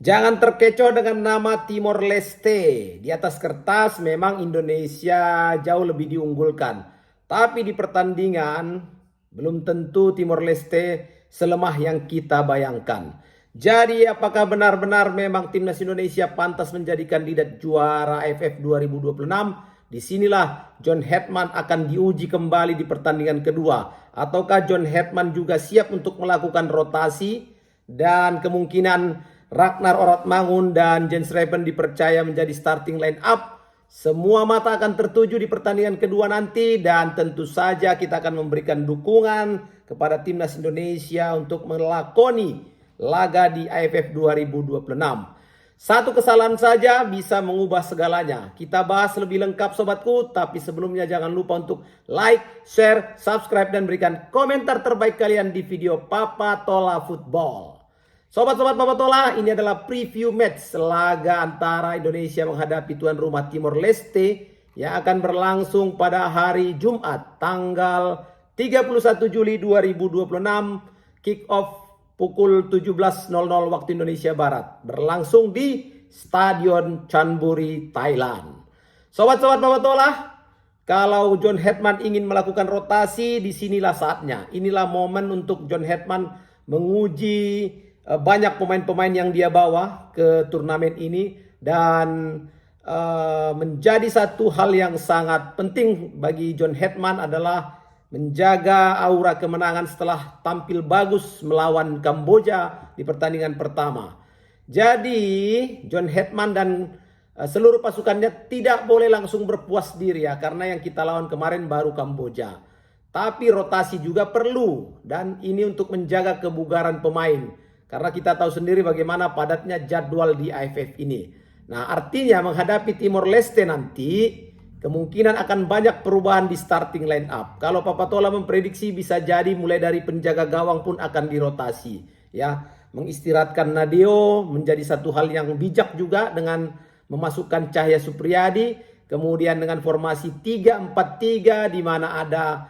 Jangan terkecoh dengan nama Timor Leste. Di atas kertas memang Indonesia jauh lebih diunggulkan. Tapi di pertandingan belum tentu Timor Leste selemah yang kita bayangkan. Jadi apakah benar-benar memang timnas Indonesia pantas menjadi kandidat juara AFF 2026? Disinilah John Hetman akan diuji kembali di pertandingan kedua. Ataukah John Hetman juga siap untuk melakukan rotasi dan kemungkinan Ragnar Oratmangun dan Jens Reven dipercaya menjadi starting line up. Semua mata akan tertuju di pertandingan kedua nanti dan tentu saja kita akan memberikan dukungan kepada timnas Indonesia untuk melakoni laga di AFF 2026. Satu kesalahan saja bisa mengubah segalanya. Kita bahas lebih lengkap sobatku, tapi sebelumnya jangan lupa untuk like, share, subscribe dan berikan komentar terbaik kalian di video Papa Tola Football. Sobat-sobat Papa Tola, ini adalah preview match laga antara Indonesia menghadapi tuan rumah Timor Leste yang akan berlangsung pada hari Jumat tanggal 31 Juli 2026, kick off pukul 17.00 waktu Indonesia Barat, berlangsung di Stadion Chonburi, Thailand. Sobat-sobat Papa Tola, kalau John Hetman ingin melakukan rotasi, disinilah saatnya. Inilah momen untuk John Hetman menguji banyak pemain-pemain yang dia bawa ke turnamen ini dan menjadi satu hal yang sangat penting bagi John Hetman adalah menjaga aura kemenangan setelah tampil bagus melawan Kamboja di pertandingan pertama. Jadi John Hetman dan seluruh pasukannya tidak boleh langsung berpuas diri ya, karena yang kita lawan kemarin baru Kamboja. Tapi rotasi juga perlu dan ini untuk menjaga kebugaran pemain. Karena kita tahu sendiri bagaimana padatnya jadwal di AFF ini. Nah, artinya menghadapi Timor Leste nanti kemungkinan akan banyak perubahan di starting line up. Kalau Papa Tola memprediksi bisa jadi mulai dari penjaga gawang pun akan dirotasi. Ya, mengistirahatkan Nadeo menjadi satu hal yang bijak juga dengan memasukkan Cahya Supriyadi. Kemudian dengan formasi 3-4-3 di mana ada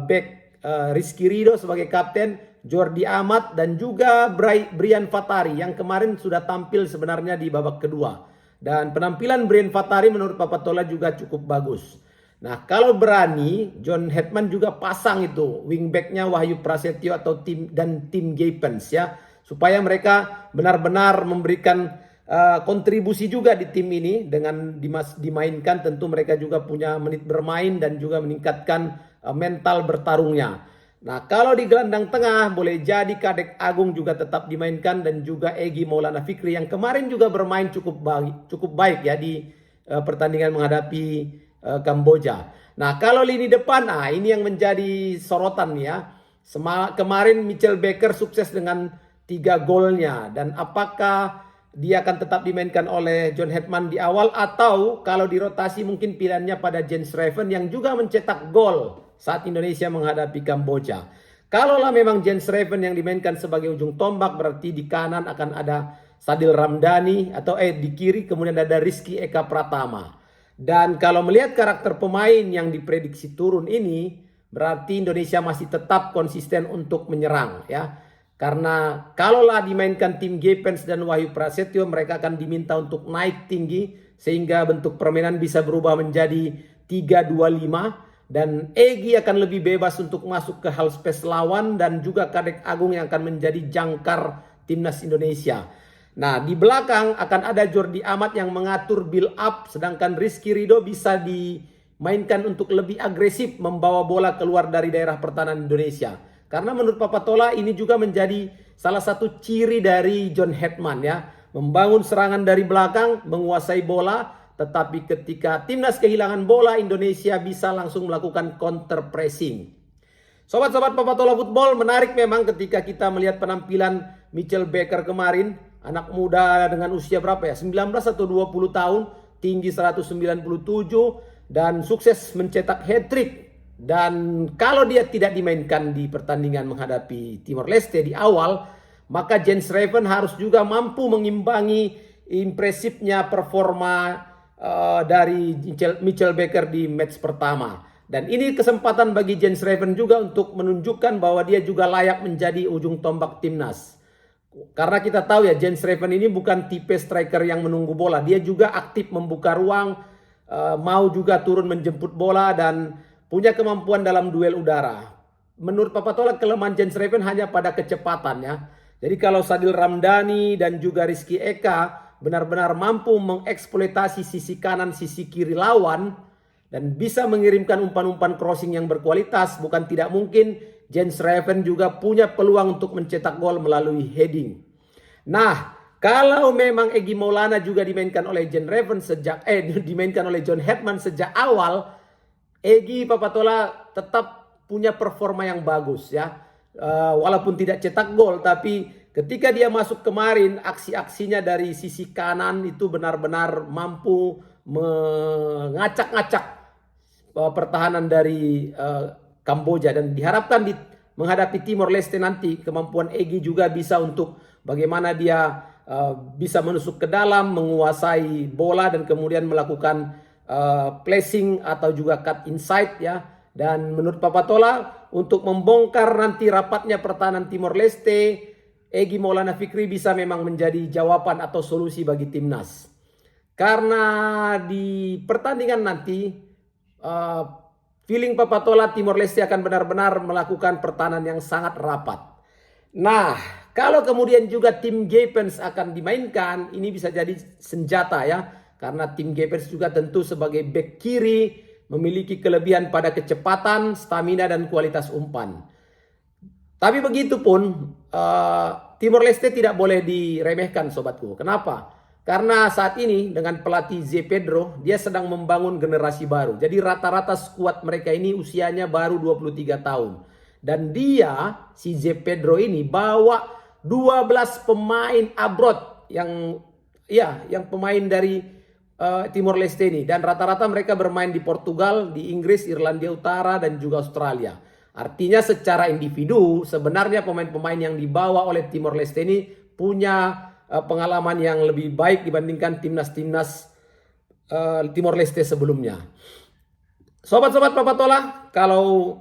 back Rizky Ridho sebagai kapten, Jordi Amat dan juga Brian Fatari yang kemarin sudah tampil sebenarnya di babak kedua. Dan penampilan Brian Fatari menurut Papa Tola juga cukup bagus. Nah, kalau berani John Hetman juga pasang itu wingbacknya Wahyu Prasetyo atau Tim Gapens ya, supaya mereka benar-benar memberikan kontribusi juga di tim ini. Dengan dimainkan tentu mereka juga punya menit bermain dan juga meningkatkan mental bertarungnya. Nah, kalau di gelandang tengah boleh jadi Kadek Agung juga tetap dimainkan dan juga Egy Maulana Fikri yang kemarin juga bermain cukup baik ya di pertandingan menghadapi Kamboja. Nah, kalau lini depan, ini yang menjadi sorotan ya. Kemarin Mitchell Baker sukses dengan 3 golnya dan apakah dia akan tetap dimainkan oleh John Hetman di awal atau kalau dirotasi mungkin pilihannya pada Jens Reven yang juga mencetak gol saat Indonesia menghadapi Kamboja. Kalaulah memang Jens Reven yang dimainkan sebagai ujung tombak, berarti di kanan akan ada Sadil Ramdhani atau di kiri kemudian ada Rizky Eka Pratama. Dan kalau melihat karakter pemain yang diprediksi turun ini, berarti Indonesia masih tetap konsisten untuk menyerang ya. Karena kalaulah dimainkan Tim Gapens dan Wahyu Prasetyo, mereka akan diminta untuk naik tinggi sehingga bentuk permainan bisa berubah menjadi 3-2-5. Dan Egy akan lebih bebas untuk masuk ke half space lawan dan juga Kadek Agung yang akan menjadi jangkar timnas Indonesia. Nah, di belakang akan ada Jordi Amat yang mengatur build up, sedangkan Rizky Ridho bisa dimainkan untuk lebih agresif membawa bola keluar dari daerah pertahanan Indonesia. Karena menurut Papa Tola ini juga menjadi salah satu ciri dari John Hetman ya, membangun serangan dari belakang, menguasai bola. Tetapi ketika timnas kehilangan bola, Indonesia bisa langsung melakukan counter pressing. Sobat-sobat Papa Tola Football, menarik memang ketika kita melihat penampilan Mitchell Baker kemarin. Anak muda dengan usia berapa ya? 19 atau 20 tahun, tinggi 197 dan sukses mencetak hat-trick. Dan kalau dia tidak dimainkan di pertandingan menghadapi Timor Leste di awal, maka Jens Reven harus juga mampu mengimbangi impresifnya performa dari Mitchell Baker di match pertama. Dan ini kesempatan bagi Jens Reven juga untuk menunjukkan bahwa dia juga layak menjadi ujung tombak timnas. Karena kita tahu ya, Jens Reven ini bukan tipe striker yang menunggu bola. Dia juga aktif membuka ruang, mau juga turun menjemput bola dan punya kemampuan dalam duel udara. Menurut Papatola, kelemahan Jens Reven hanya pada kecepatan ya. Jadi kalau Sadil Ramdhani dan juga Rizky Eka benar-benar mampu mengeksploitasi sisi kanan, sisi kiri lawan dan bisa mengirimkan umpan-umpan crossing yang berkualitas, bukan tidak mungkin Jens Reven juga punya peluang untuk mencetak gol melalui heading. Nah, kalau memang Egy Maulana juga dimainkan oleh Jens Reven dimainkan oleh John Hetman sejak awal, Egy Papatola tetap punya performa yang bagus ya. Walaupun tidak cetak gol, tapi ketika dia masuk kemarin, aksi-aksinya dari sisi kanan itu benar-benar mampu mengacak-ngacak pertahanan dari Kamboja, dan diharapkan menghadapi Timor Leste nanti kemampuan Egy juga bisa untuk bagaimana dia bisa menusuk ke dalam, menguasai bola dan kemudian melakukan placing atau juga cut inside ya. Dan menurut Papatola, untuk membongkar nanti rapatnya pertahanan Timor Leste, Egy Maulana Fikri bisa memang menjadi jawaban atau solusi bagi timnas. Karena di pertandingan nanti feeling Papatola Timor Leste akan benar-benar melakukan pertahanan yang sangat rapat. Nah, kalau kemudian juga tim Gepens akan dimainkan, ini bisa jadi senjata ya. Karena tim Gepens juga tentu sebagai bek kiri memiliki kelebihan pada kecepatan, stamina dan kualitas umpan. Tapi begitupun Timor Leste tidak boleh diremehkan sobatku. Kenapa? Karena saat ini dengan pelatih Zé Pedro, dia sedang membangun generasi baru. Jadi rata-rata skuad mereka ini usianya baru 23 tahun. Dan dia, si Zé Pedro ini bawa 12 pemain abroad yang pemain dari Timor Leste ini. Dan rata-rata mereka bermain di Portugal, di Inggris, Irlandia Utara dan juga Australia. Artinya secara individu sebenarnya pemain-pemain yang dibawa oleh Timor Leste ini punya pengalaman yang lebih baik dibandingkan timnas-timnas Timor Leste sebelumnya. Sobat-sobat Papatola, kalau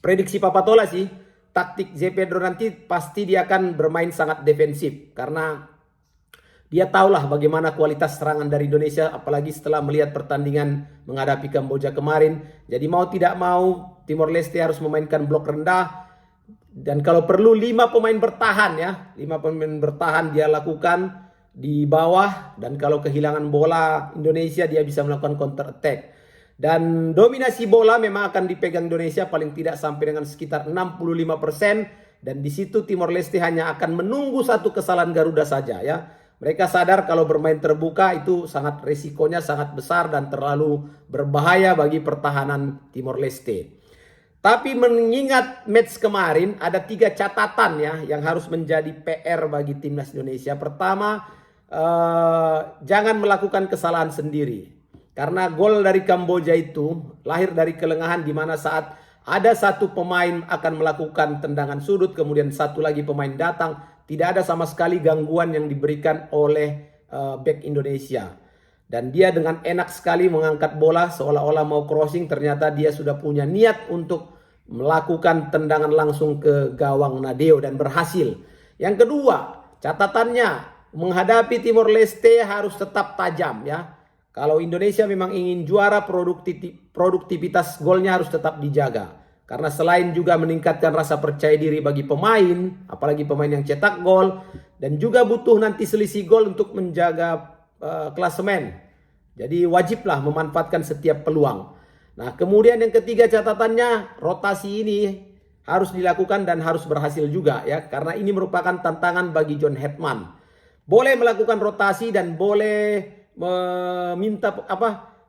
prediksi Papatola sih, taktik Zé Pedro nanti pasti dia akan bermain sangat defensif. Karena dia tahulah bagaimana kualitas serangan dari Indonesia, apalagi setelah melihat pertandingan menghadapi Kamboja kemarin. Jadi mau tidak mau Timor Leste harus memainkan blok rendah. Dan kalau perlu 5 pemain bertahan ya. 5 pemain bertahan dia lakukan di bawah. Dan kalau kehilangan bola Indonesia, dia bisa melakukan counter attack. Dan dominasi bola memang akan dipegang Indonesia paling tidak sampai dengan sekitar 65%. Dan di situ Timor Leste hanya akan menunggu satu kesalahan Garuda saja ya. Mereka sadar kalau bermain terbuka itu sangat resikonya sangat besar dan terlalu berbahaya bagi pertahanan Timor Leste. Tapi mengingat match kemarin ada 3 catatan ya yang harus menjadi PR bagi timnas Indonesia. Pertama, jangan melakukan kesalahan sendiri. Karena gol dari Kamboja itu lahir dari kelengahan di mana saat ada satu pemain akan melakukan tendangan sudut, kemudian satu lagi pemain datang, tidak ada sama sekali gangguan yang diberikan oleh bek Indonesia. Dan dia dengan enak sekali mengangkat bola seolah-olah mau crossing, ternyata dia sudah punya niat untuk melakukan tendangan langsung ke gawang Nadeo dan berhasil. Yang kedua, catatannya menghadapi Timor Leste harus tetap tajam ya. Kalau Indonesia memang ingin juara, produktivitas golnya harus tetap dijaga. Karena selain juga meningkatkan rasa percaya diri bagi pemain, apalagi pemain yang cetak gol, dan juga butuh nanti selisih gol untuk menjaga klasemen. Jadi wajiblah memanfaatkan setiap peluang. Nah, kemudian yang ketiga catatannya, rotasi ini harus dilakukan dan harus berhasil juga ya, karena ini merupakan tantangan bagi John Hetman. Boleh melakukan rotasi dan boleh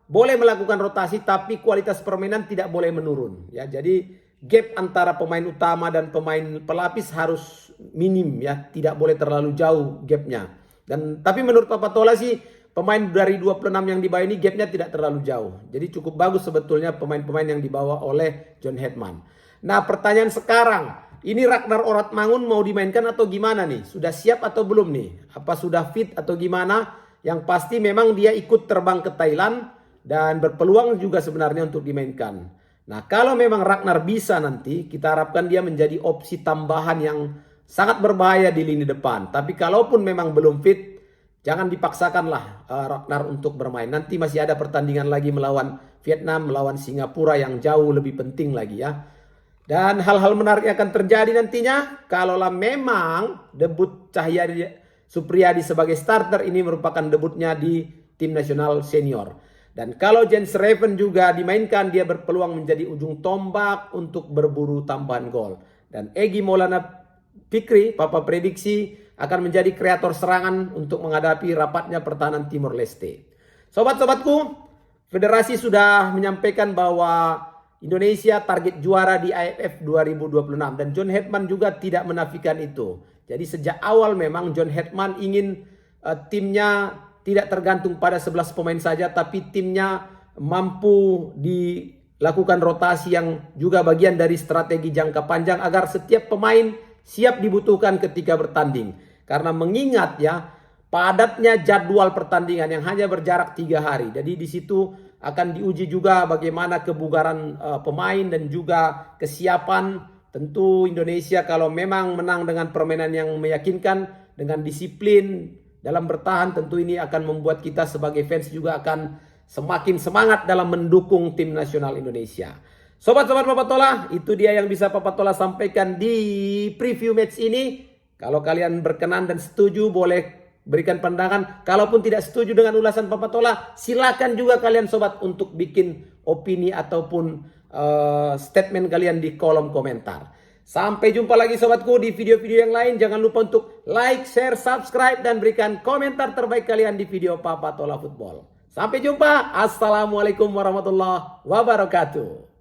boleh melakukan rotasi, tapi kualitas permainan tidak boleh menurun ya. Jadi gap antara pemain utama dan pemain pelapis harus minim ya, tidak boleh terlalu jauh gapnya. Dan tapi menurut Papatola sih pemain dari 26 yang dibawa ini gapnya tidak terlalu jauh. Jadi cukup bagus sebetulnya pemain-pemain yang dibawa oleh John Hetman. Nah, pertanyaan sekarang, ini Ragnar Oratmangun mau dimainkan atau gimana nih? Sudah siap atau belum nih? Apa sudah fit atau gimana? Yang pasti memang dia ikut terbang ke Thailand dan berpeluang juga sebenarnya untuk dimainkan. Nah, kalau memang Ragnar bisa nanti, kita harapkan dia menjadi opsi tambahan yang sangat berbahaya di lini depan. Tapi kalaupun memang belum fit, jangan dipaksakanlah Ragnar untuk bermain. Nanti masih ada pertandingan lagi melawan Vietnam, melawan Singapura yang jauh lebih penting lagi ya. Dan hal-hal menarik akan terjadi nantinya kalaulah memang debut Cahyadi Supriyadi sebagai starter ini merupakan debutnya di tim nasional senior. Dan kalau Jens Raven juga dimainkan, dia berpeluang menjadi ujung tombak untuk berburu tambahan gol. Dan Egy Maulana Fikri, Papa prediksi, akan menjadi kreator serangan untuk menghadapi rapatnya pertahanan Timor Leste. Sobat-sobatku, federasi sudah menyampaikan bahwa Indonesia target juara di AFF 2026 dan John Hetman juga tidak menafikan itu. Jadi sejak awal memang John Hetman ingin timnya tidak tergantung pada 11 pemain saja, tapi timnya mampu dilakukan rotasi yang juga bagian dari strategi jangka panjang agar setiap pemain siap dibutuhkan ketika bertanding. Karena mengingat ya padatnya jadwal pertandingan yang hanya berjarak 3 hari. Jadi di situ akan diuji juga bagaimana kebugaran pemain dan juga kesiapan. Tentu Indonesia kalau memang menang dengan permainan yang meyakinkan, dengan disiplin dalam bertahan, tentu ini akan membuat kita sebagai fans juga akan semakin semangat dalam mendukung tim nasional Indonesia. Sobat-sobat Papatola, itu dia yang bisa Papatola sampaikan di preview match ini. Kalau kalian berkenan dan setuju boleh berikan pandangan. Kalaupun tidak setuju dengan ulasan Papatola, silakan juga kalian sobat untuk bikin opini ataupun statement kalian di kolom komentar. Sampai jumpa lagi sobatku di video-video yang lain. Jangan lupa untuk like, share, subscribe, dan berikan komentar terbaik kalian di video Papatola Football. Sampai jumpa. Assalamualaikum warahmatullahi wabarakatuh.